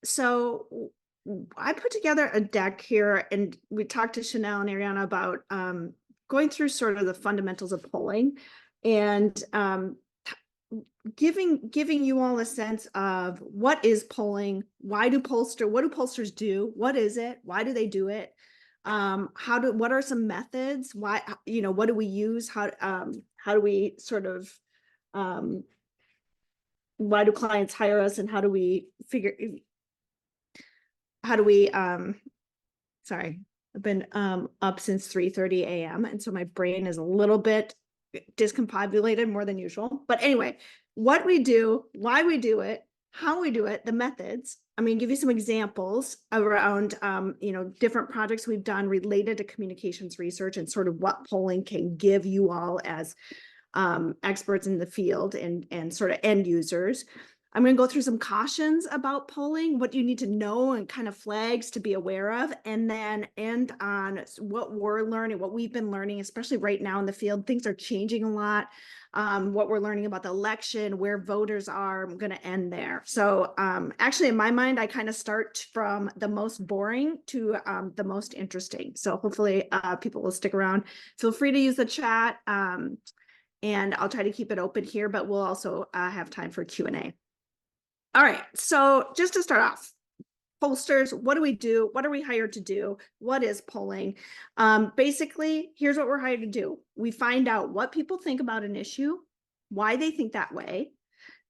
So I put together a deck here, and we talked to Chanel and Ariana about going through sort of the fundamentals of polling, and giving you all a sense of what is polling, what do pollsters do, what is it, why do they do it, what are some methods, why, what do we use, how do we sort of why do clients hire us, and how do we sorry, I've been up since 3:30 a.m. and so my brain is a little bit discombobulated more than usual. But anyway, what we do, why we do it, how we do it, the methods. I'm going to give you some examples around different projects we've done related to communications research and sort of what polling can give you all as experts in the field and sort of end users. I'm going to go through some cautions about polling, what you need to know and kind of flags to be aware of, and then end on what we're learning, what we've been learning, especially right now in the field. Things are changing a lot. What we're learning about the election, where voters are. I'm going to end there. So actually, in my mind, I kind of start from the most boring to the most interesting. So hopefully people will stick around. Feel free to use the chat, and I'll try to keep it open here, but we'll also have time for Q&A. All right, so just to start off, pollsters, what do we do? What are we hired to do? What is polling? Basically, here's what we're hired to do. We find out what people think about an issue, why they think that way,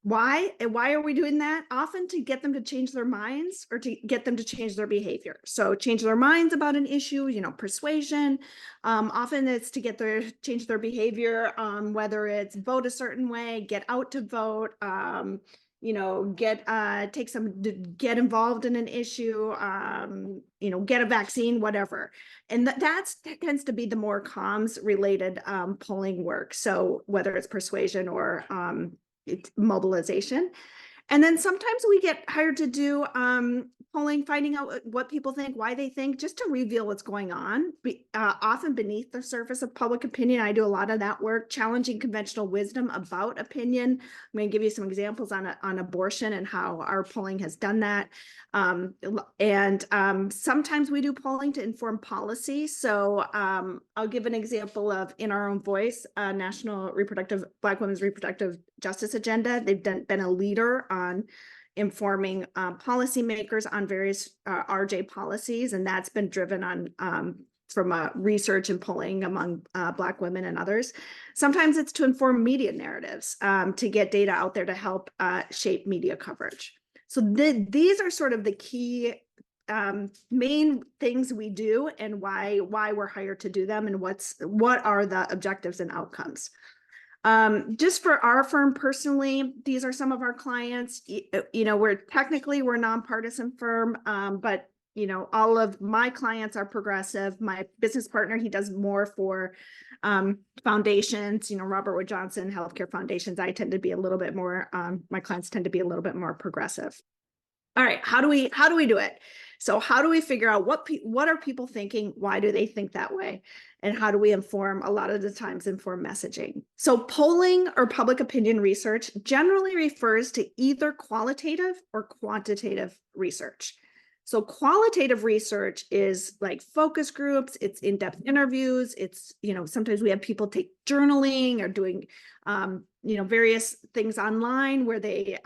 why are we doing that? Often to get them to change their minds or to get them to change their behavior. So change their minds about an issue, persuasion. Often it's to change their behavior, whether it's vote a certain way, get out to vote, get involved in an issue, get a vaccine, whatever. And that tends to be the more comms related polling work. So whether it's persuasion or it's mobilization. And then sometimes we get hired to do polling, finding out what people think, why they think, just to reveal what's going on, often beneath the surface of public opinion. I do a lot of that work, challenging conventional wisdom about opinion. I'm going to give you some examples on abortion and how our polling has done that. Sometimes we do polling to inform policy. So I'll give an example of In Our Own Voice, National Black Women's Reproductive Justice Agenda. They've been a leader on informing policymakers on various RJ policies, and that's been driven on from research and polling among Black women and others. Sometimes it's to inform media narratives, to get data out there to help shape media coverage. So these are sort of the key main things we do, and why we're hired to do them, and what are the objectives and outcomes. Just for our firm personally, these are some of our clients. We're a nonpartisan firm, but all of my clients are progressive. My business partner, he does more for foundations, Robert Wood Johnson healthcare foundations. I tend to be a little bit more, my clients tend to be a little bit more progressive. All right, how do we do it? So how do we figure out what are people thinking? Why do they think that way? And how do we inform messaging? So polling or public opinion research generally refers to either qualitative or quantitative research. So qualitative research is like focus groups, it's in-depth interviews, it's, sometimes we have people take journaling or doing, various things online where they,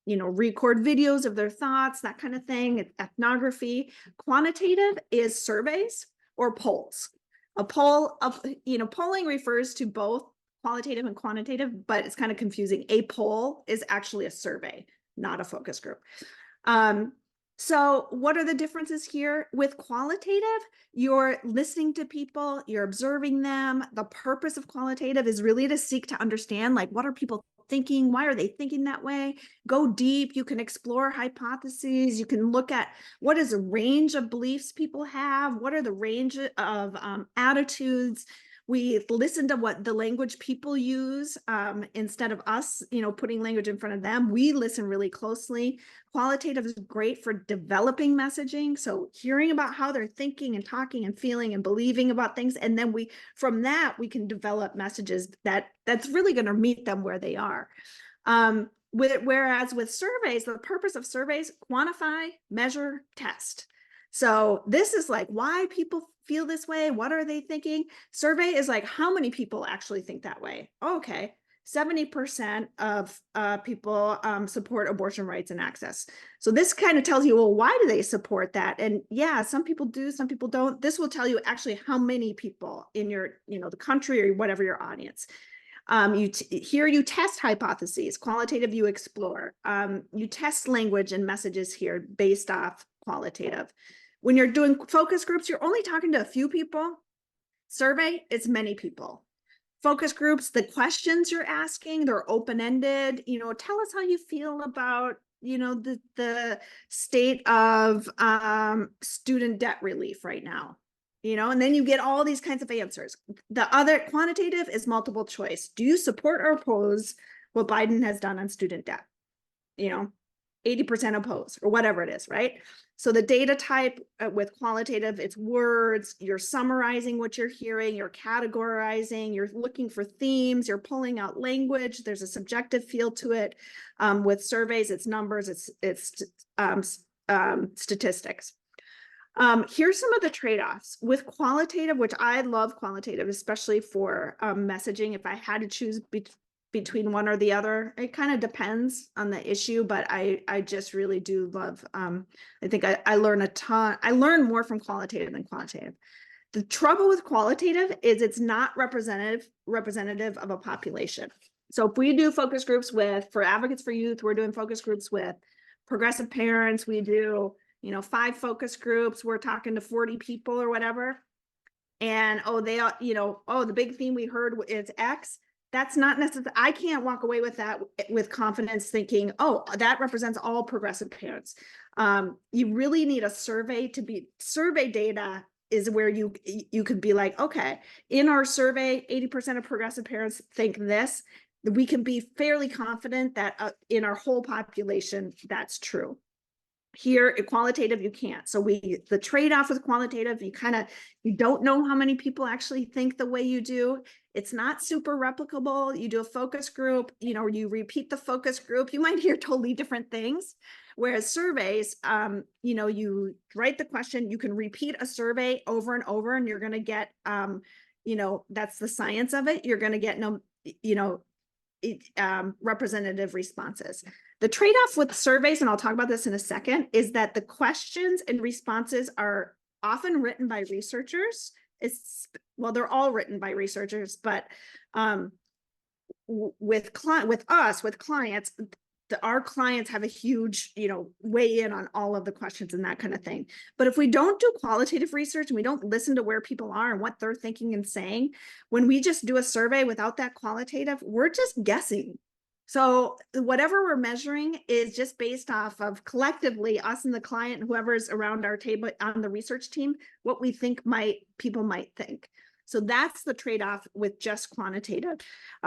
record videos of their thoughts, that kind of thing. It's ethnography. Quantitative is surveys or polls. Polling refers to both qualitative and quantitative, but it's kind of confusing. A poll is actually a survey, not a focus group. So what are the differences here? With qualitative, you're listening to people, you're observing them. The purpose of qualitative is really to seek to understand, like, what are people thinking? Why are they thinking that way? Go deep. You can explore hypotheses. You can look at what is the range of beliefs people have. What are the range of attitudes? We listen to what the language people use instead of us, putting language in front of them. We listen really closely. Qualitative is great for developing messaging. So hearing about how they're thinking and talking and feeling and believing about things. And then from that, we can develop messages that's really going to meet them where they are. Whereas with surveys, the purpose of surveys, quantify, measure, test. So this is like why people feel this way. What are they thinking? Survey is like how many people actually think that way. Okay. 70% of people support abortion rights and access. So this kind of tells you, well, why do they support that? And yeah, some people do, some people don't. This will tell you actually how many people in your, the country or whatever your audience. Here you test hypotheses, qualitative you explore. You test language and messages here based off qualitative. When you're doing focus groups, you're only talking to a few people. Survey, it's many people. Focus groups, the questions you're asking, they're open-ended. Tell us how you feel about, the state of student debt relief right now. And then you get all these kinds of answers. The other quantitative is multiple choice. Do you support or oppose what Biden has done on student debt? 80% oppose or whatever it is, right? So the data type with qualitative, it's words, you're summarizing what you're hearing, you're categorizing, you're looking for themes, you're pulling out language, there's a subjective feel to it. With surveys, it's numbers, it's statistics. Here's some of the trade-offs with qualitative, which I love qualitative, especially for messaging. If I had to choose between one or the other, it kind of depends on the issue, but I just really do love, I think I learn a ton. I learn more from qualitative than quantitative. The trouble with qualitative is it's not representative of a population. So if we do focus groups for Advocates for Youth, we're doing focus groups with progressive parents, we do 5 focus groups, we're talking to 40 people or whatever. And, the big theme we heard is X. That's not necessary. I can't walk away with that with confidence thinking, oh, that represents all progressive parents. You really need a survey survey data is where you could be like, okay, in our survey, 80% of progressive parents think this. We can be fairly confident that in our whole population, that's true. Here, qualitative, you can't. So the trade-off with qualitative, you don't know how many people actually think the way you do. It's not super replicable. You do a focus group, you repeat the focus group, you might hear totally different things. Whereas surveys, you write the question, you can repeat a survey over and over, and you're going to get, that's the science of it. You're going to get representative responses. The trade-off with surveys, and I'll talk about this in a second, is that the questions and responses are often written by researchers. They're all written by researchers, but with clients, our clients have a huge, weigh in on all of the questions and that kind of thing. But if we don't do qualitative research and we don't listen to where people are and what they're thinking and saying, when we just do a survey without that qualitative, we're just guessing. So whatever we're measuring is just based off of collectively us and the client, whoever's around our table on the research team, what we think people might think. So that's the trade-off with just quantitative.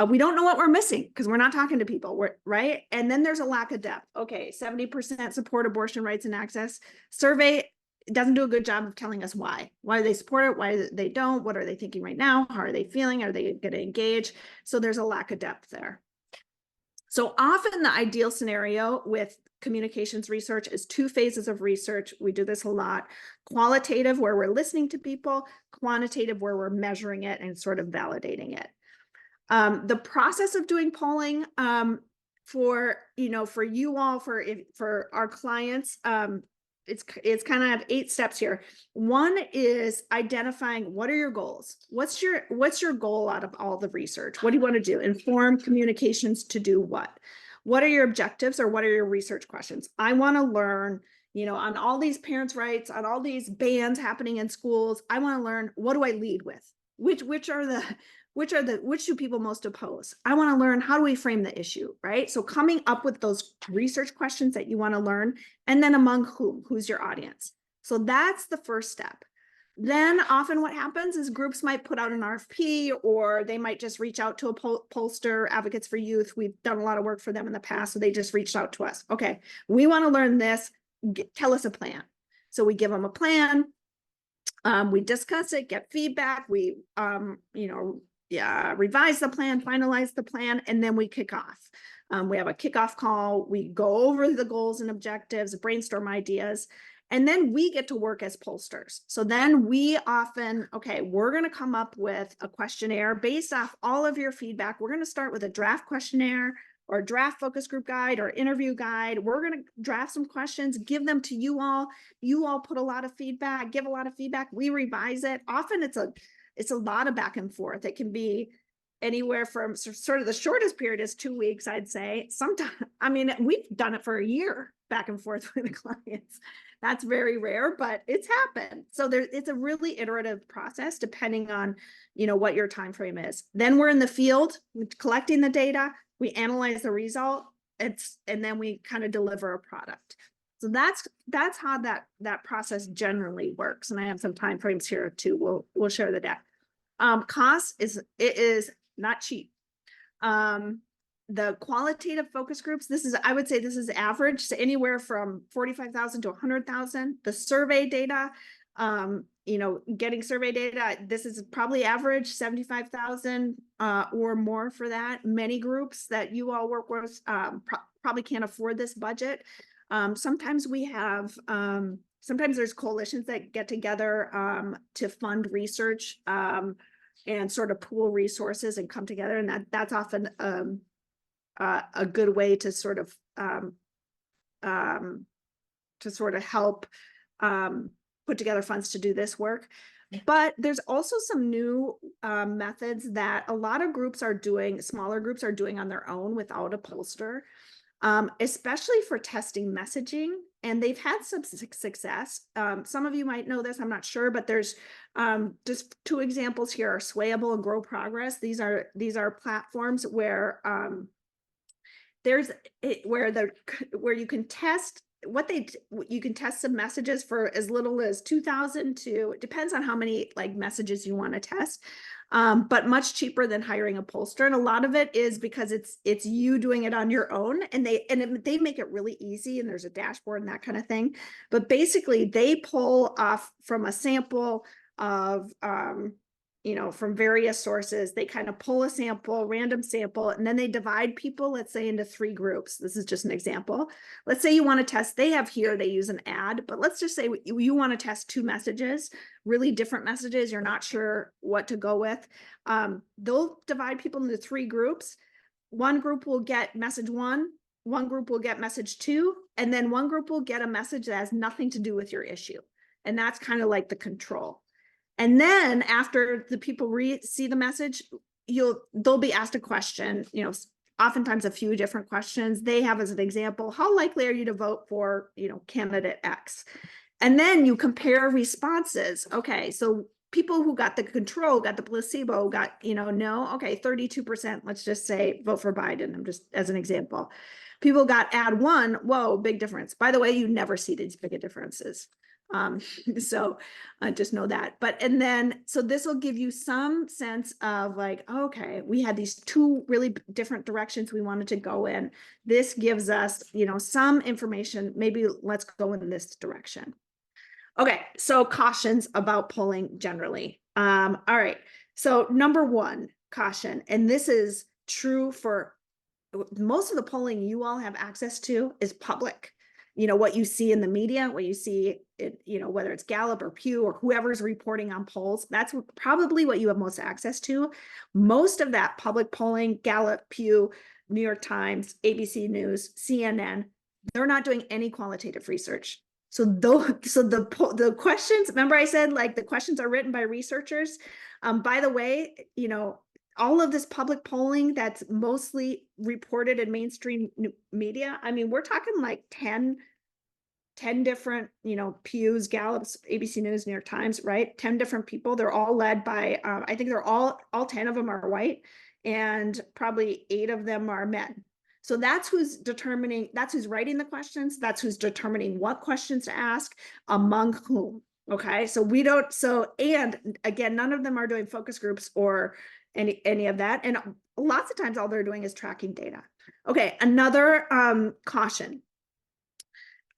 We don't know what we're missing because we're not talking to people, right? And then there's a lack of depth. Okay, 70% support abortion rights and access. Survey doesn't do a good job of telling us why. Why do they support it? Why they don't? What are they thinking right now? How are they feeling? Are they going to engage? So there's a lack of depth there. So often the ideal scenario with communications research is 2 phases of research. We do this a lot. Qualitative, where we're listening to people, quantitative, where we're measuring it and sort of validating it. The process of doing polling for you all, for our clients, it's kind of 8 steps here. One is identifying what are your goals. What's your goal out of all the research? What do you want to do? Inform communications to do what? What are your objectives, or what are your research questions? I want to learn, on all these parents' rights, on all these bans happening in schools. I want to learn, what do I lead with? Which do people most oppose? I want to learn, how do we frame the issue, right? So coming up with those research questions that you want to learn, and then among who's your audience. So that's the first step. Then often what happens is groups might put out an RFP, or they might just reach out to a pollster, Advocates for Youth. We've done a lot of work for them in the past, so they just reached out to us. Okay, we want to learn this. Tell us a plan. So we give them a plan. We discuss it, get feedback. We, revise the plan, finalize the plan, and then we kick off. We have a kickoff call. We go over the goals and objectives, brainstorm ideas, and then we get to work as pollsters. So then we often, okay, we're going to come up with a questionnaire based off all of your feedback. We're going to start with a draft questionnaire or draft focus group guide or interview guide. We're going to draft some questions, give them to you all. You all put a lot of feedback, give a lot of feedback. We revise it. Often it's a lot of back and forth. It can be anywhere from sort of the shortest period is 2 weeks, I'd say. Sometimes, I mean, we've done it for a year back and forth with the clients. That's very rare, but it's happened. So it's a really iterative process depending on, what your time frame is. Then we're in the field collecting the data. We analyze the result. And then we kind of deliver a product. So that's how that process generally works. And I have some time frames here too. We'll share the deck. Cost is not cheap. The qualitative focus groups, I would say this is average, so anywhere from 45,000 to 100,000. The survey data, getting survey data, this is probably average 75,000 or more for that. Many groups that you all work with probably can't afford this budget. Sometimes we have, sometimes there's coalitions that get together to fund research and sort of pool resources and come together, and that's often a good way to sort of help put together funds to do this work. But there's also some new methods that a lot of groups are doing, smaller groups are doing on their own without a pollster, especially for testing messaging. And they've had some success. Some of you might know this, I'm not sure, but there's just two examples here are Swayable and Grow Progress. These are platforms where where you can test you can test some messages for as little as 2,000 to, it depends on how many messages you want to test, but much cheaper than hiring a pollster. And a lot of it is because it's you doing it on your own, and they make it really easy, and there's a dashboard and that kind of thing. But basically they pull off from a sample of from various sources. They kind of pull a sample, random sample, and then they divide people, let's say, into 3 groups. This is just an example. Let's say you want to test, they use an ad, but let's just say you want to test 2 messages, really different messages. You're not sure what to go with. They'll divide people into 3 groups. One group will get message 1, one group will get message 2, and then one group will get a message that has nothing to do with your issue. And that's kind of like the control. And then after the people see the message, they'll be asked a question, oftentimes a few different questions. They have as an example, how likely are you to vote for, candidate X? And then you compare responses. Okay, so people who got the control, got the placebo, got, no, okay, 32%, let's just say vote for Biden. I'm just as an example. People got ad 1, whoa, big difference. By the way, you never see these big differences. So just know that. So this will give you some sense of okay, we had these 2 really different directions we wanted to go in. This gives us, some information. Maybe let's go in this direction. Okay, so cautions about polling generally. All right, so number 1 caution, and this is true for most of the polling you all have access to is public. What you see in the media, what you see, whether it's Gallup or Pew or whoever's reporting on polls, that's probably what you have most access to. Most of that public polling, Gallup, Pew, New York Times, ABC News, CNN, they're not doing any qualitative research. So the questions, remember I said the questions are written by researchers. By the way, all of this public polling that's mostly reported in mainstream media, I mean, we're talking 10 different, Pews, Gallups, ABC News, New York Times, right? 10 different people. They're all led by, I think they're all 10 of them are white, and probably 8 of them are men. So that's who's writing the questions. That's who's determining what questions to ask, among whom. Okay. And again, none of them are doing focus groups or any of that. And lots of times all they're doing is tracking data. Okay. Another caution.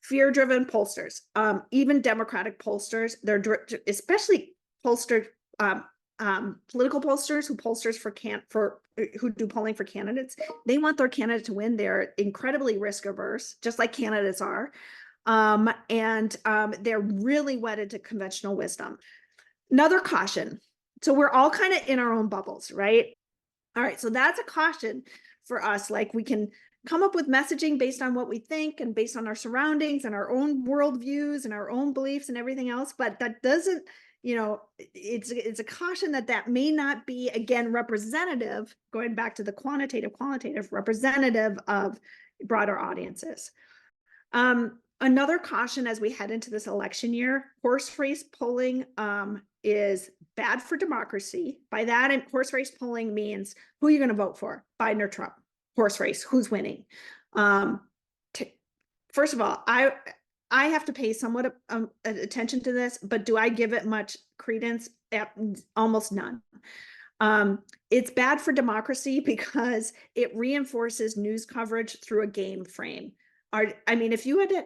Fear-driven pollsters, even Democratic pollsters, they're especially pollsters political pollsters who do polling for candidates. They want their candidate to win. They're incredibly risk averse, just like candidates are. And they're really wedded to conventional wisdom. Another caution. So we're all kind of in our own bubbles, right? All right, so that's a caution for us. Like, we can come up with messaging based on what we think and based on our surroundings and our own worldviews and our own beliefs and everything else, but that doesn't, it's a caution that may not be, again, representative, going back to the quantitative representative of broader audiences. Another caution as we head into this election year: horse race polling is bad for democracy. By that, and horse race polling means who you're going to vote for, Biden or Trump. Horse race, who's winning? First of all, I have to pay somewhat attention to this, but do I give it much credence? Almost none. It's bad for democracy because it reinforces news coverage through a game frame. If you had to,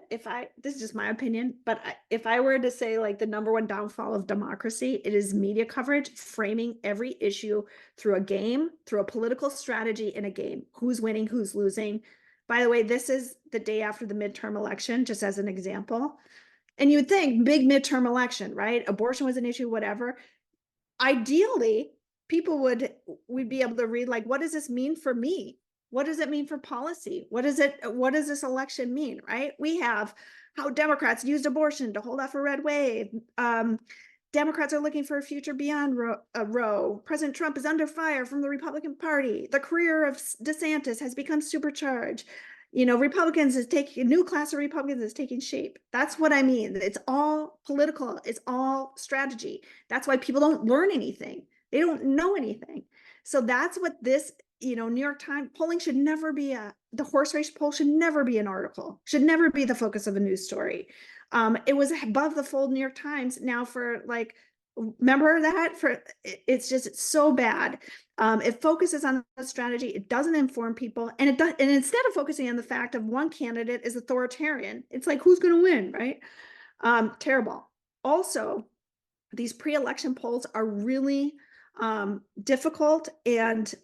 this is just my opinion, but if I were to say, like, the number one downfall of democracy, it is media coverage framing every issue through a game, through a political strategy in a game. Who's winning, who's losing. By the way, this is the day after the midterm election, just as an example. And you would think, big midterm election, right? Abortion was an issue, whatever. Ideally, we'd be able to read, like, what does this mean for me? What does it mean for policy? What does this election mean, right? We have how Democrats used abortion to hold off a red wave. Democrats are looking for a future beyond Roe. President Trump is under fire from the Republican Party. The career of DeSantis has become supercharged. A new class of Republicans is taking shape. That's what I mean. It's all political. It's all strategy. That's why people don't learn anything. They don't know anything. So that's what this, New York Times polling should never be the horse race poll should never be an article, should never be the focus of a news story. It was above the fold New York Times now for, like, remember that? It's so bad. It focuses on the strategy. It doesn't inform people. And instead of focusing on the fact of one candidate is authoritarian, it's like, who's going to win, right? Terrible. Also, these pre-election polls are really difficult, and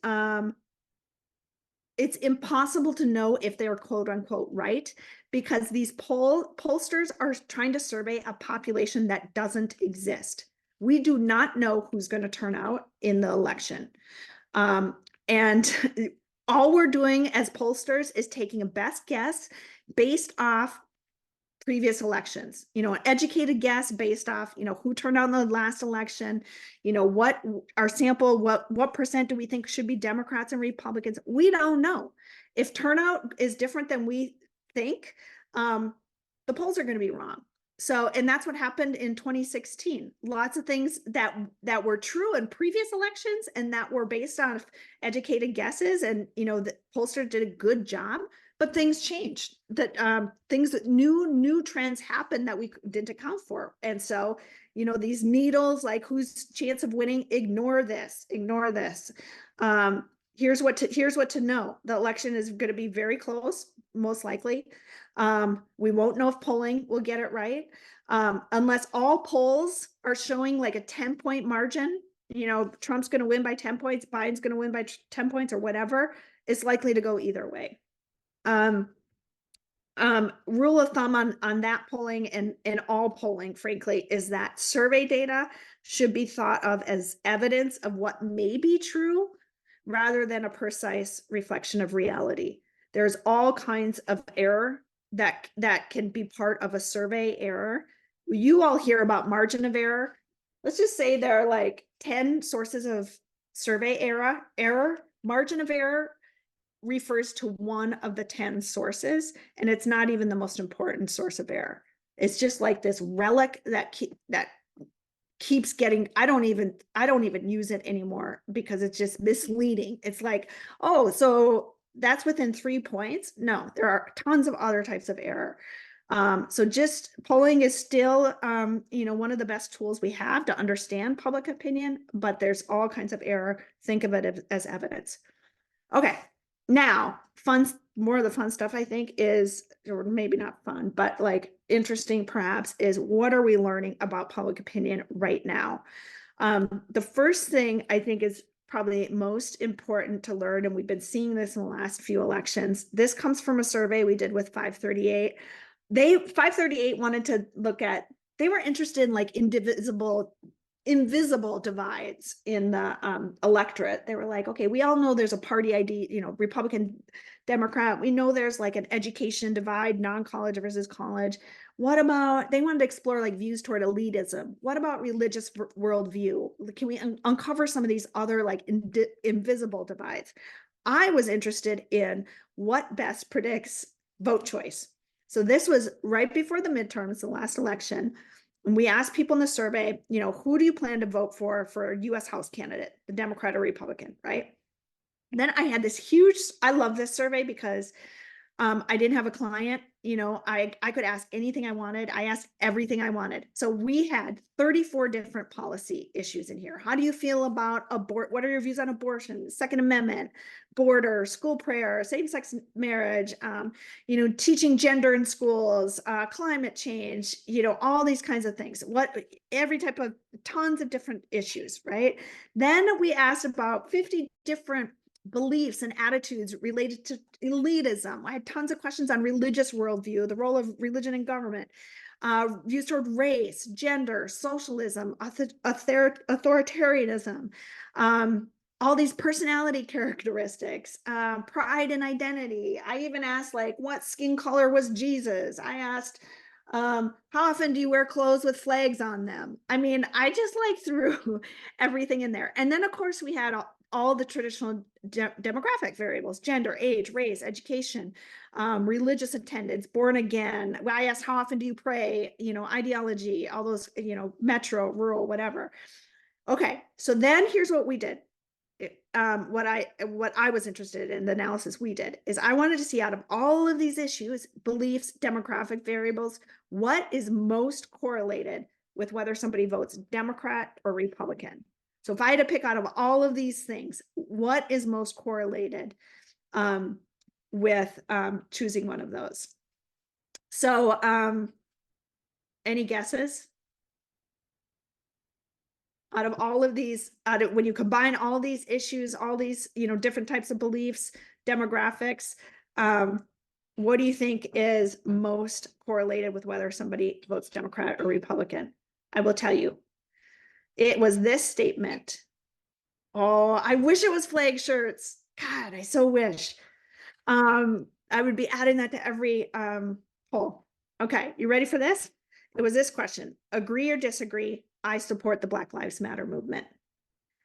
it's impossible to know if they're quote unquote right, because these pollsters are trying to survey a population that doesn't exist. We do not know who's going to turn out in the election. And all we're doing as pollsters is taking a best guess based off previous elections, an educated guess based off, who turned out in the last election, what our sample, what percent do we think should be Democrats and Republicans? We don't know. If turnout is different than we think, the polls are going to be wrong. So, and that's what happened in 2016. Lots of things that were true in previous elections and that were based on educated guesses, and the pollster did a good job. But things changed. New trends happened that we didn't account for. And so, these needles, like, whose chance of winning? Ignore this. Here's what to know. The election is going to be very close, most likely. We won't know if polling will get it right, unless all polls are showing like a 10-point margin. Trump's going to win by 10 points, Biden's going to win by 10 points, or whatever. It's likely to go either way. Rule of thumb on that polling and all polling, frankly, is that survey data should be thought of as evidence of what may be true rather than a precise reflection of reality. There's all kinds of error that can be part of a survey error. You all hear about margin of error. Let's just say there are like 10 sources of survey error. Margin of error refers to one of the 10 sources, and it's not even the most important source of error. It's just like this relic that keeps getting, I don't even use it anymore because it's just misleading. It's like, oh, so that's within 3 points. No, there are tons of other types of error. So just polling is still, one of the best tools we have to understand public opinion, but there's all kinds of error. Think of it as evidence. Okay. Now, more of the fun stuff, I think, is, or maybe not fun, but like interesting perhaps, is what are we learning about public opinion right now? The first thing I think is probably most important to learn, and we've been seeing this in the last few elections. This comes from a survey we did with 538. 538 wanted to look at, they were interested in like invisible divides in the electorate. They were like, okay, we all know there's a party ID, Republican, Democrat. We know there's like an education divide, non-college versus college. What about, they wanted to explore like views toward elitism. What about religious worldview? Can we uncover some of these other like invisible divides? I was interested in what best predicts vote choice. So this was right before the midterms, the last election. And we asked people in the survey, who do you plan to vote for US House candidate, the Democrat or Republican, right? And then I had this huge, I love this survey because I didn't have a client, I could ask anything I wanted. I asked everything I wanted. So we had 34 different policy issues in here. How do you feel about what are your views on abortion, Second Amendment, border, school prayer, same-sex marriage, teaching gender in schools, climate change, all these kinds of things. Every type of tons of different issues, right? Then we asked about 50 different beliefs and attitudes related to elitism. I had tons of questions on religious worldview, the role of religion in government, views toward race, gender, socialism, authoritarianism, all these personality characteristics, pride and identity. I even asked like, what skin color was Jesus? I asked, how often do you wear clothes with flags on them? I mean, I just like threw everything in there. And then of course we had all the traditional demographic variables, gender, age, race, education, religious attendance, born again. I asked, how often do you pray? Ideology, all those, metro, rural, whatever. Okay, so then here's what we did. What I was interested in, the analysis we did, is I wanted to see out of all of these issues, beliefs, demographic variables, what is most correlated with whether somebody votes Democrat or Republican. So if I had to pick out of all of these things, what is most correlated with choosing one of those? So any guesses? Out of all of these, when you combine all these issues, all these, different types of beliefs, demographics, what do you think is most correlated with whether somebody votes Democrat or Republican? I will tell you. It was this statement. Oh, I wish it was flag shirts. God, I so wish. I would be adding that to every poll. Okay, you ready for this? It was this question: agree or disagree? I support the Black Lives Matter movement.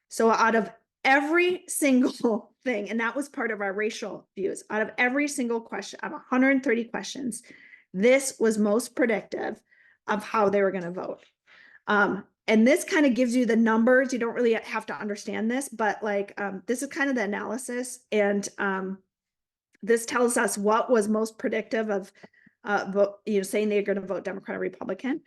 So out of every single thing, and that was part of our racial views, out of every single question, out of 130 questions, this was most predictive of how they were going to vote. And this kind of gives you the numbers. You don't really have to understand this, but like this is kind of the analysis. And this tells us what was most predictive of saying they're going to vote Democrat or Republican.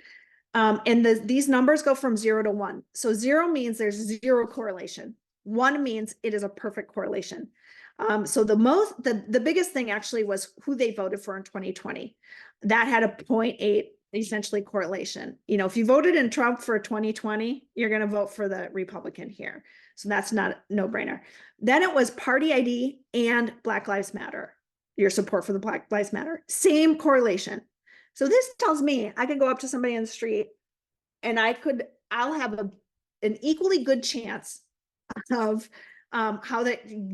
And these numbers go from 0 to 1. So 0 means there's zero correlation. 1 means it is a perfect correlation. So the biggest thing actually was who they voted for in 2020. That had a 0.8 essentially correlation. If you voted in Trump for 2020, you're going to vote for the Republican here. So that's not a no-brainer. Then it was party ID and Black Lives Matter. Your support for the Black Lives Matter. Same correlation. So this tells me I could go up to somebody on the street and I'll have an equally good chance of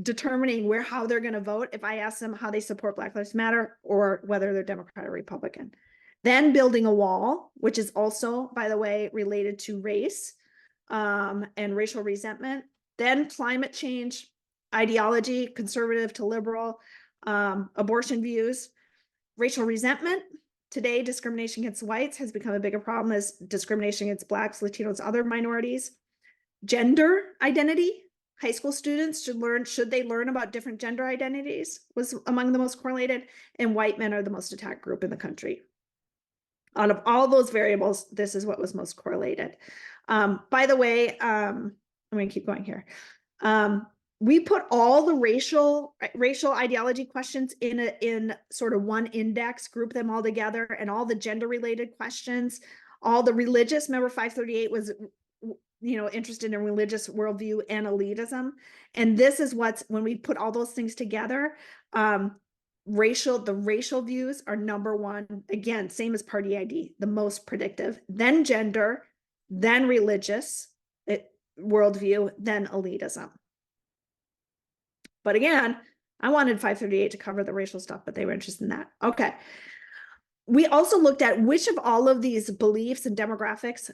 determining how they're going to vote if I ask them how they support Black Lives Matter or whether they're Democrat or Republican. Then building a wall, which is also, by the way, related to race and racial resentment. Then climate change, ideology, conservative to liberal, abortion views, racial resentment. Today, discrimination against whites has become a bigger problem as discrimination against Blacks, Latinos, other minorities. Gender identity. High school students should they learn about different gender identities, was among the most correlated, and white men are the most attacked group in the country. Out of all those variables, this is what was most correlated. By the way, I'm going to keep going here. We put all the racial ideology questions in sort of one index, group them all together, and all the gender related questions, all the religious. Remember, 538 interested in religious worldview and elitism. And this is when we put all those things together, the racial views are number one, again, same as party ID, the most predictive, then gender, then religious worldview, then elitism. But again, I wanted 538 to cover the racial stuff, but they were interested in that. Okay. We also looked at which of all of these beliefs and demographics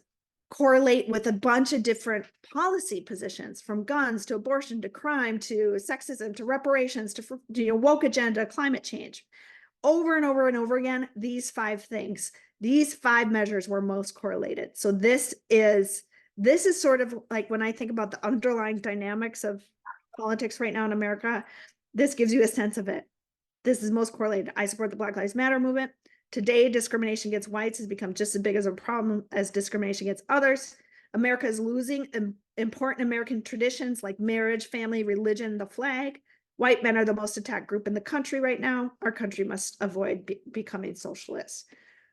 correlate with a bunch of different policy positions, from guns to abortion to crime to sexism to reparations to woke agenda, climate change. Over and over and over again, these 5 things, these 5 measures were most correlated. So this is sort of like when I think about the underlying dynamics of politics right now in America, this gives you a sense of it. This is most correlated. I support the Black Lives Matter movement. Today, discrimination against whites has become just as big as a problem as discrimination against others. America is losing important American traditions like marriage, family, religion, the flag. White men are the most attacked group in the country right now. Our country must avoid becoming socialist.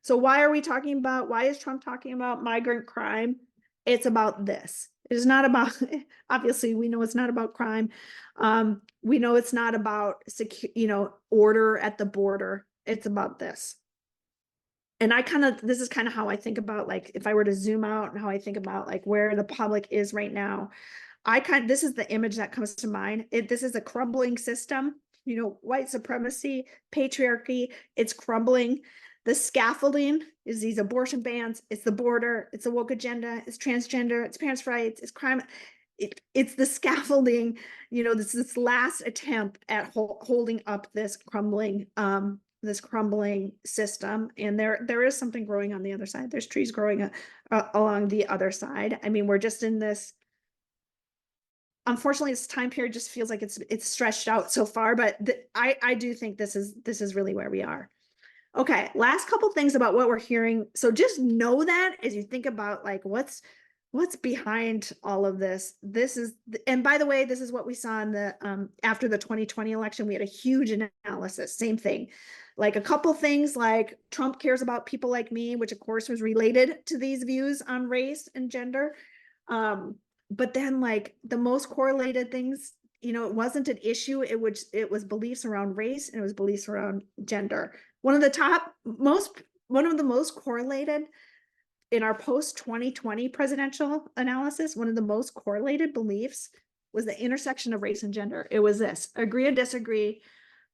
So why is Trump talking about migrant crime? It's about this. It is not about, obviously, we know it's not about crime. We know it's not about order at the border. It's about this. And this is kind of how I think about, like, if I were to zoom out and how I think about like where the public is right now, this is the image that comes to mind. This is a crumbling system, white supremacy, patriarchy, it's crumbling. The scaffolding is these abortion bans, it's the border, it's a woke agenda, it's transgender, it's parents' rights, it's crime. It's the scaffolding, this last attempt at holding up this crumbling system. And there is something growing on the other side. There's trees growing along the other side. I mean, we're just in this, unfortunately, this time period just feels like it's stretched out so far, but I do think this is really where we are. Okay, last couple things about what we're hearing. So just know that as you think about like what's behind all of this. And by the way, this is what we saw in the after the 2020 election. We had a huge analysis, same thing. Like a couple things like Trump cares about people like me, which of course was related to these views on race and gender. But then like the most correlated things, it wasn't an issue. It was beliefs around race and it was beliefs around gender. One of the most correlated in our post-2020 presidential analysis, one of the most correlated beliefs was the intersection of race and gender. It was this: agree or disagree,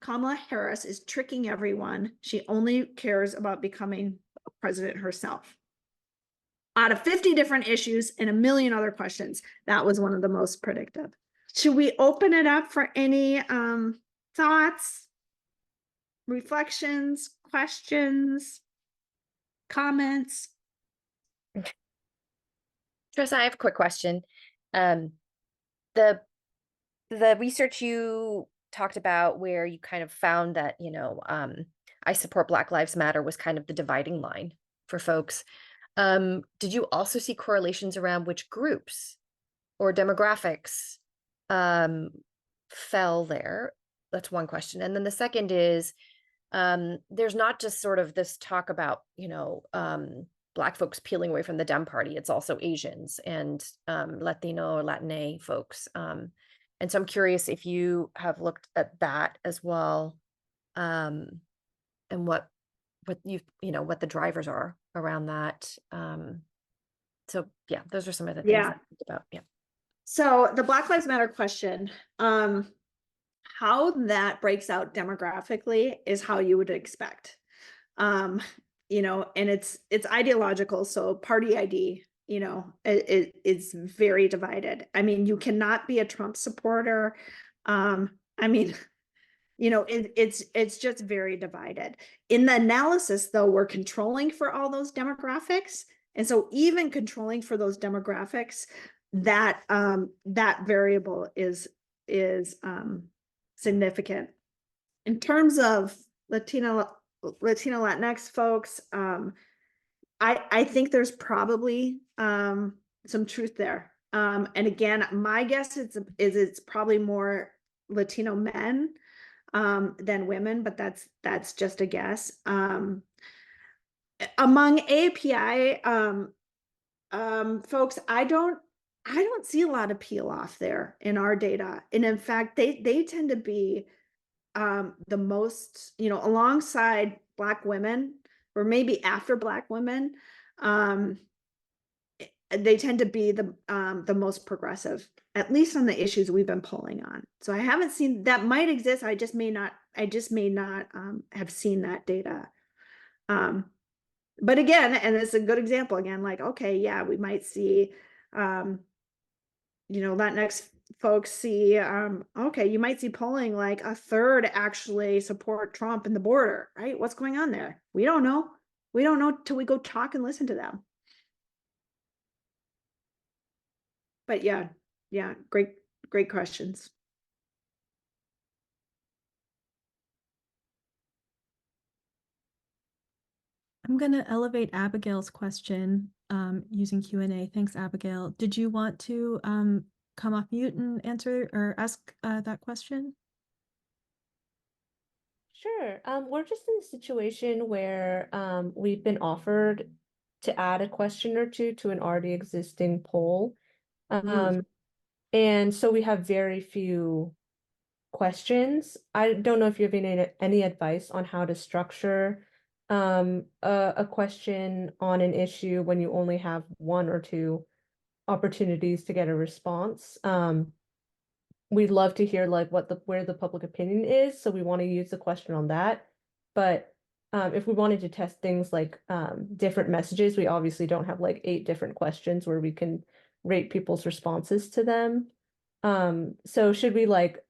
Kamala Harris is tricking everyone. She only cares about becoming president herself. Out of 50 different issues and a million other questions, that was one of the most predictive. Should we open it up for any thoughts, reflections, questions, comments? Tresa, I have a quick question. The research you talked about where you kind of found that, I support Black Lives Matter was kind of the dividing line for folks. Did you also see correlations around which groups or demographics fell there? That's one question. And then the second is, there's not just sort of this talk about, Black folks peeling away from the Dem party. It's also Asians and Latino or Latina folks. And so I'm curious if you have looked at that as well, and what the drivers are around that. So yeah, those are some of the things I think about. Yeah. So the Black Lives Matter question, how that breaks out demographically is how you would expect. And it's ideological. So party ID, it's very divided. I mean, you cannot be a Trump supporter. It's just very divided. In the analysis, though, we're controlling for all those demographics. And so even controlling for those demographics, that variable is significant. In terms of Latino Latinx folks, I think there's probably some truth there. And again, my guess is it's probably more Latino men than women, but that's just a guess. Among API folks, I don't I don't see a lot of peel off there in our data. And in fact, they tend to be the most, alongside Black women, or maybe after Black women, um, they tend to be the most progressive, at least on the issues we've been polling on. So I haven't seen that. Might exist. I just may not have seen that data. But again, and it's a good example again, like, okay, yeah, we might see, Latinx folks see, okay, you might see polling like a third actually support Trump and the border, right? What's going on there? We don't know. We don't know till we go talk and listen to them. But yeah, great questions. I'm going to elevate Abigail's question using Q&A. Thanks, Abigail. Did you want to come off mute and answer or ask that question? Sure. We're just in a situation where we've been offered to add a question or two to an already existing poll. And so we have very few questions. I don't know if you have any advice on how to structure a question on an issue when you only have one or two opportunities to get a response. We'd love to hear like where the public opinion is, so we want to use the question on that. But if we wanted to test things like different messages, we obviously don't have like 8 different questions where we can rate people's responses to them. So should we like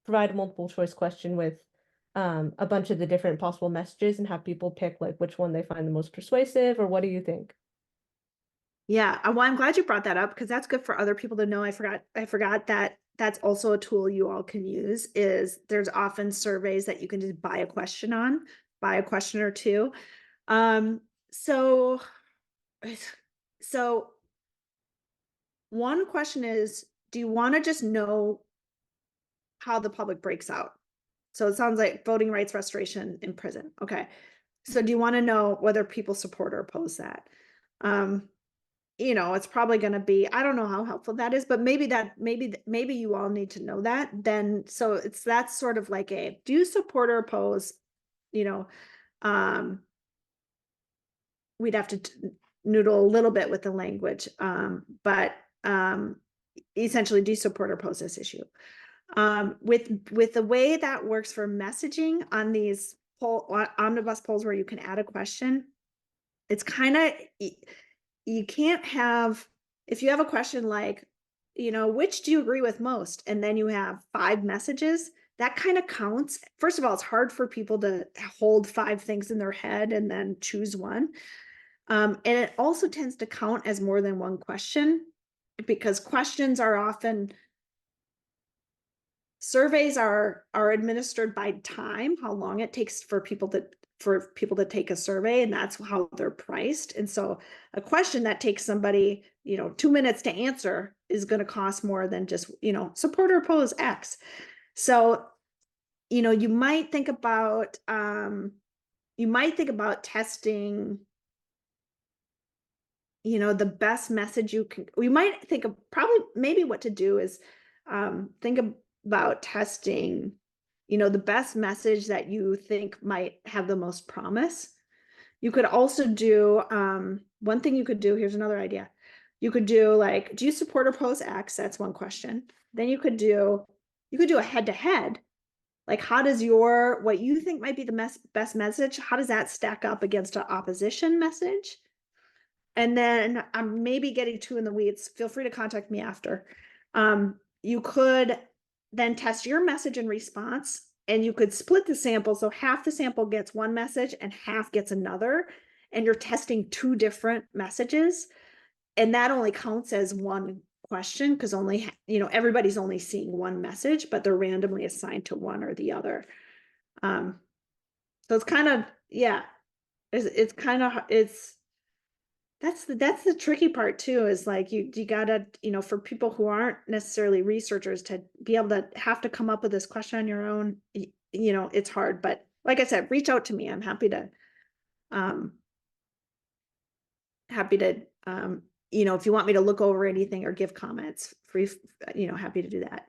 provide a multiple choice question with a bunch of the different possible messages and have people pick like which one they find the most persuasive, or what do you think? Yeah, well, I'm glad you brought that up because that's good for other people to know. I forgot that that's also a tool you all can use. Is there's often surveys that you can just buy a question or two. So one question is, do you want to just know how the public breaks out? So it sounds like voting rights restoration in prison. Okay. So do you want to know whether people support or oppose that? It's probably going to be, I don't know how helpful that is, but maybe you all need to know that then. So that's sort of like do you support or oppose, we'd have to noodle a little bit with the language. But essentially, do you support or oppose this issue? With the way that works for messaging on these omnibus polls where you can add a question, it's kind of, you can't have, if you have a question like, which do you agree with most? And then you have 5 messages, that kind of counts. First of all, it's hard for people to hold 5 things in their head and then choose one. And it also tends to count as more than one question, because questions are often, surveys are administered by time, how long it takes for people to take a survey, and that's how they're priced. And so a question that takes somebody 2 minutes to answer is going to cost more than just support or oppose X. So you might think about testing the best message you can. We might think of probably maybe what to do is think about testing the best message that you think might have the most promise. You could also do one thing you could do. Here's another idea. You could do like, do you support or oppose X? That's one question. Then you could do a head-to-head. Like, how does what you think might be the best message, how does that stack up against an opposition message? And then I'm maybe getting too in the weeds. Feel free to contact me after. You could then test your message and response, and you could split the sample. So half the sample gets one message and half gets another. And you're testing 2 different messages. And that only counts as one question because only, everybody's only seeing one message, but they're randomly assigned to one or the other. So it's kind of, yeah, it's kind of, that's the tricky part too, is like you gotta, for people who aren't necessarily researchers to be able to have to come up with this question on your own, it's hard. But like I said, reach out to me. I'm happy to if you want me to look over anything or give comments, free, happy to do that.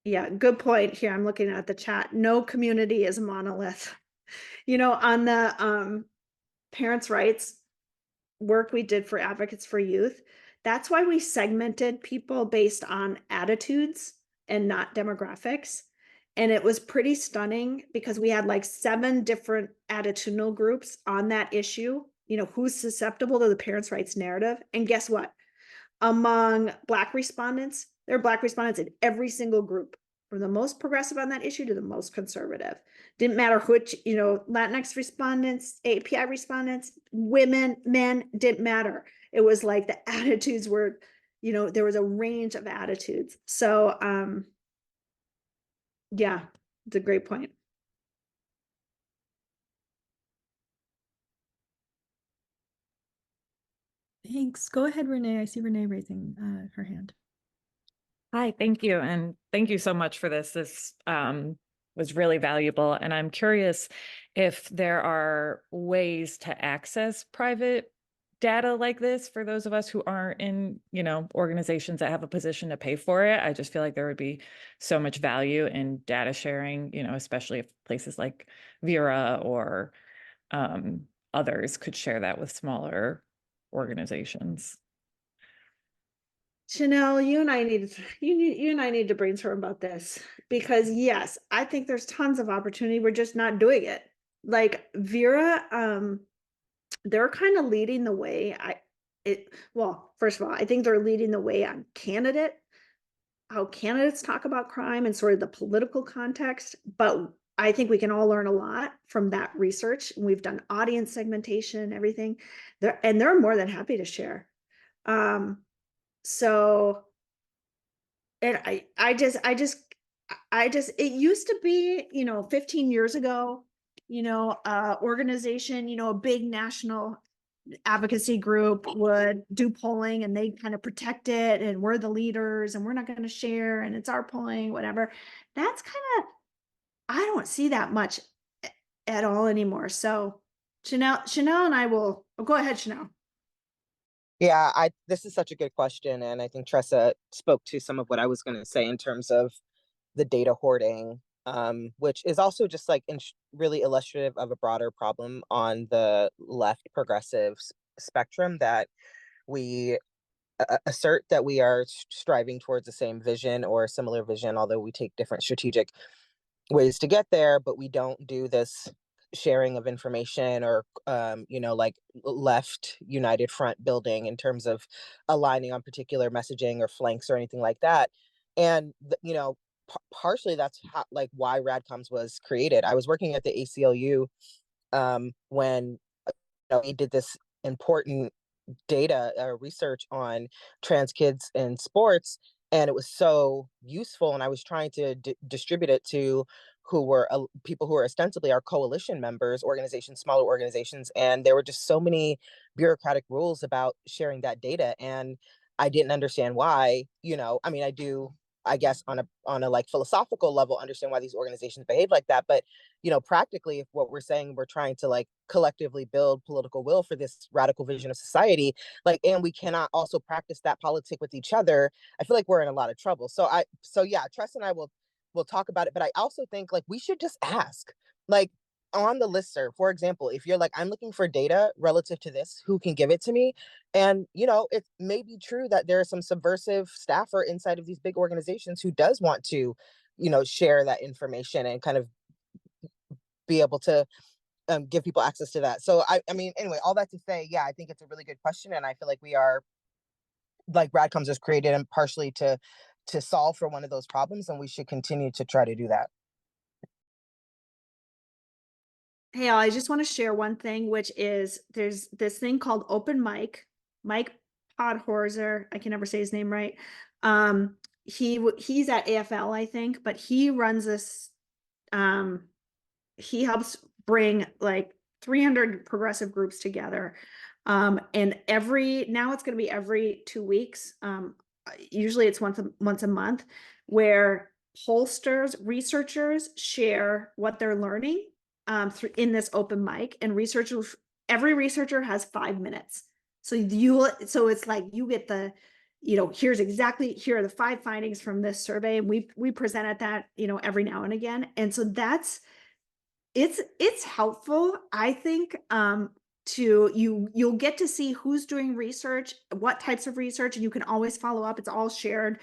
Yeah, good point here. I'm looking at the chat. No community is a monolith. On the parents' rights work we did for Advocates for Youth, that's why we segmented people based on attitudes and not demographics. And it was pretty stunning because we had like 7 different attitudinal groups on that issue, who's susceptible to the parents' rights narrative. And guess what? Among Black respondents, there are Black respondents in every single group, from the most progressive on that issue to the most conservative. Didn't matter which, Latinx respondents, API respondents, women, men, didn't matter. It was like the attitudes were, there was a range of attitudes. So, yeah, it's a great point. Thanks. Go ahead, Renee. I see Renee raising her hand. Hi, thank you. And thank you so much for this. This was really valuable. And I'm curious if there are ways to access private data like this for those of us who aren't in, organizations that have a position to pay for it. I just feel like there would be so much value in data sharing, especially if places like Vera or others could share that with smaller organizations. Chanel, you and I need to brainstorm about this, because yes, I think there's tons of opportunity. We're just not doing it. Like Vera, they're kind of leading the way. Well, first of all, I think they're leading the way on how candidates talk about crime and sort of the political context. But I think we can all learn a lot from that research. We've done audience segmentation, everything there, and they're more than happy to share. So, and it used to be, 15 years ago, organization, a big national advocacy group would do polling and they kind of protect it, and we're the leaders and we're not going to share and it's our polling, whatever. That's kind of, I don't see that much at all anymore. So Chanel and I will, go ahead, Chanel. Yeah, this is such a good question. And I think Tresa spoke to some of what I was going to say in terms of the data hoarding, which is also just like really illustrative of a broader problem on the left progressive spectrum, that we assert that we are striving towards the same vision or a similar vision, although we take different strategic ways to get there, but we don't do this sharing of information or like left united front building in terms of aligning on particular messaging or flanks or anything like that. And partially that's how, like, why Radcoms was created. I was working at the ACLU when we did this important data research on trans kids in sports, and it was so useful, and I was trying to distribute it to who were people who are ostensibly our coalition members, smaller organizations, and there were just so many bureaucratic rules about sharing that data, and I didn't understand why. I do, I guess, on a like philosophical level, understand why these organizations behave like that, but practically, if what we're saying, we're trying to like collectively build political will for this radical vision of society, like, and we cannot also practice that politic with each other, I feel like we're in a lot of trouble. So yeah, Tress and I will talk about it, but I also think like we should just ask, like, on the listserv, for example, if you're like, I'm looking for data relative to this, who can give it to me? And it may be true that there are some subversive staffer inside of these big organizations who does want to share that information and kind of be able to give people access to that. So I mean, anyway, all that to say, yeah, I think it's a really good question, and I feel like we are, like, Radcoms was created and partially to solve for one of those problems, and we should continue to try to do that. Hey, I just want to share one thing, which is there's this thing called open mic. Mike Podhorzer, I can never say his name right. He's at AFL, I think, but he runs this. He helps bring like 300 progressive groups together, and now it's going to be every 2 weeks. Usually it's once a month, where pollsters, researchers share what they're learning in this open mic, and researchers every researcher has 5 minutes. So it's like you get the, here are the 5 findings from this survey. And we presented that, every now and again. And so it's helpful, I think, you'll get to see who's doing research, what types of research, and you can always follow up. It's all shared.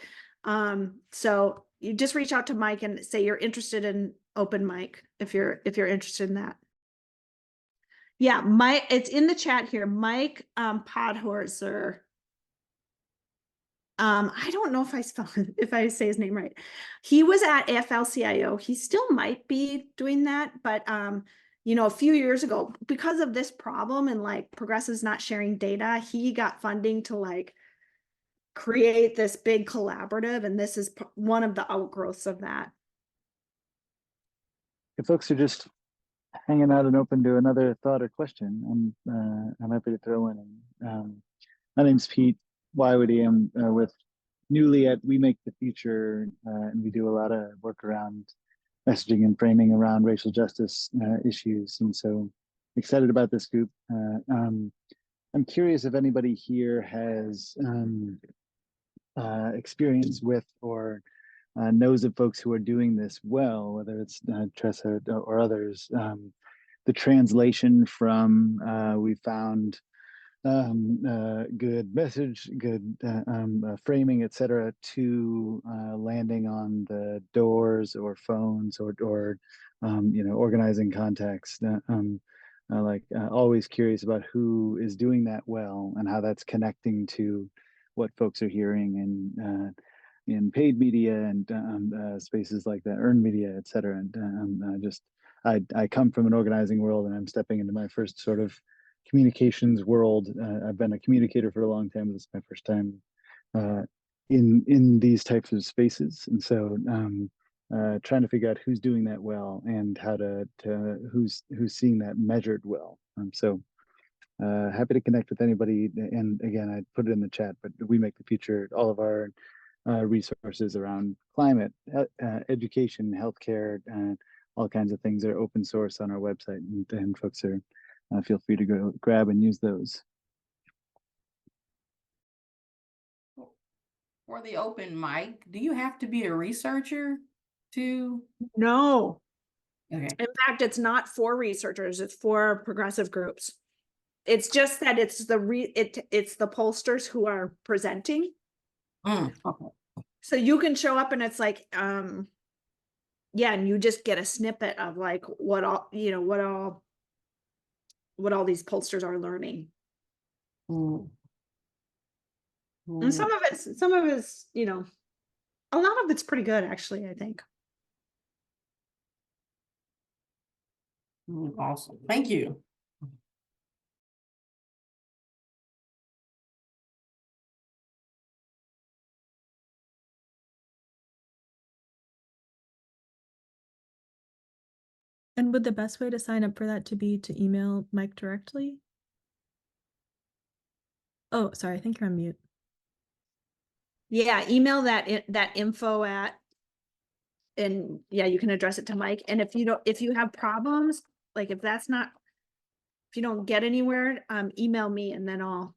So you just reach out to Mike and say you're interested in open mic if you're interested in that. Yeah, Mike, it's in the chat here. Mike Podhorzer. I don't know if I say his name right. He was at AFL-CIO. He still might be doing that, but a few years ago, because of this problem and like progressives not sharing data, he got funding to like create this big collaborative, and this is one of the outgrowths of that. If folks are just hanging out and open to another thought or question, I'm happy to throw in. My name's Pete Wywoody. I'm with newly at We Make the Future, and we do a lot of work around messaging and framing around racial justice issues. And so excited about this group. I'm curious if anybody here has experience with or knows of folks who are doing this well, whether it's Tresa or others. The translation from we found good message, good framing, etc., to landing on the doors or phones or organizing contacts. Always curious about who is doing that well and how that's connecting to what folks are hearing in paid media and spaces like that, earned media, etc. And I come from an organizing world, and I'm stepping into my first sort of communications world. I've been a communicator for a long time. This is my first time in these types of spaces, and so trying to figure out who's doing that well and how to who's seeing that measured well. So happy to connect with anybody. And again, I put it in the chat, but We Make the Future, all of our resources around climate, education, healthcare, all kinds of things are open source on our website, and folks are feel free to go grab and use those. For the open mic, do you have to be a researcher to? No. Okay. In fact, it's not for researchers, it's for progressive groups. It's just that it's the pollsters who are presenting. Okay. So you can show up and it's like, yeah, and you just get a snippet of like what all these pollsters are learning. Mm. And some of it's, a lot of it's pretty good, actually, I think. Awesome. Thank you. And would the best way to sign up for that to be to email Mike directly? Oh, sorry, I think you're on mute. Yeah, email that info and yeah, you can address it to Mike. And if you have problems, like if you don't get anywhere, email me, and then I'll,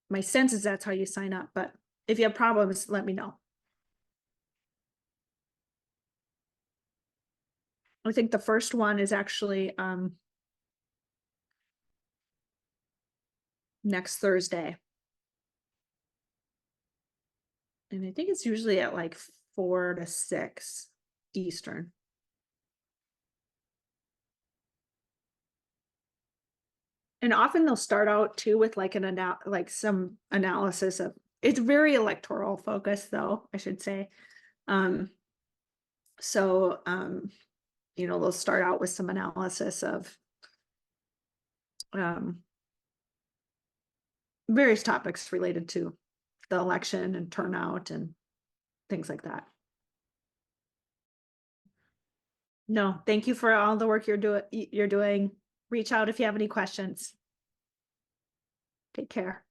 my sense is that's how you sign up, but if you have problems, let me know. I think the first one is actually, next Thursday. And I think it's usually at like 4 to 6 Eastern. And often they'll start out too with like some analysis of, it's very electoral focused though, I should say. So they'll start out with some analysis of various topics related to the election and turnout and things like that. No, thank you for all the work you're doing. Reach out if you have any questions. Take care.